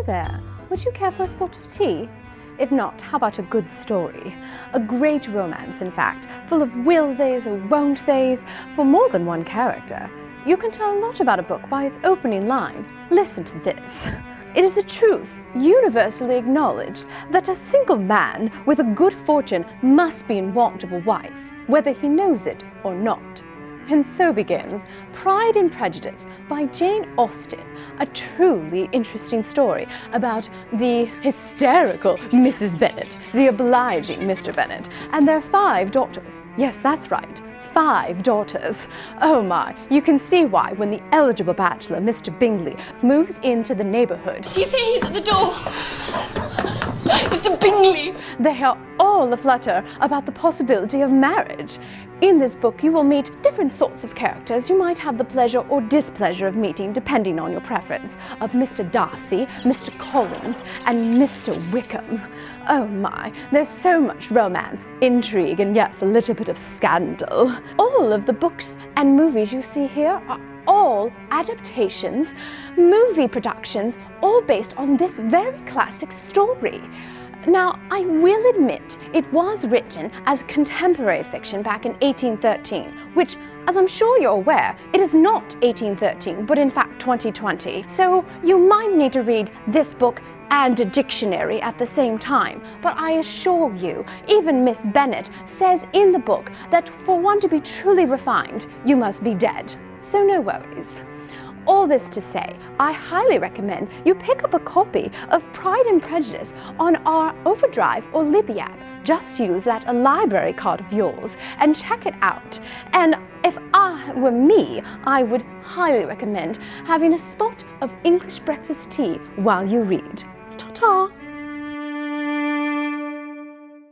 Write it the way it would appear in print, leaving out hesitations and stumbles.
there. Would you care for a spot of tea? If not, how about a good story? A great romance, in fact, full of will theys or won't theys for more than one character. You can tell a lot about a book by its opening line. Listen to this. It is a truth universally acknowledged that a single man with a good fortune must be in want of a wife, whether he knows it or not. And so begins Pride and Prejudice by Jane Austen, a truly interesting story about the hysterical Mrs. Bennet, the obliging Mr. Bennet, and their 5 daughters. Yes, that's right. 5 daughters. Oh my, you can see why when the eligible bachelor, Mr. Bingley, moves into the neighborhood. He's here, he's at the door. Mr. Bingley! They are all aflutter about the possibility of marriage. In this book, you will meet different sorts of characters you might have the pleasure or displeasure of meeting, depending on your preference, of Mr. Darcy, Mr. Collins, and Mr. Wickham. Oh my, there's so much romance, intrigue, and yes, a little bit of scandal. All of the books and movies you see here are all adaptations, movie productions, all based on this very classic story. Now, I will admit it was written as contemporary fiction back in 1813, which, as I'm sure you're aware, it is not 1813, but in fact 2020. So you might need to read this book and a dictionary at the same time. But I assure you, even Miss Bennet says in the book that for one to be truly refined, you must be dead. So no worries. All this to say, I highly recommend you pick up a copy of Pride and Prejudice on our Overdrive or Libby app. Just use that library card of yours and check it out. And if I were me, I would highly recommend having a spot of English breakfast tea while you read. Ta-ta!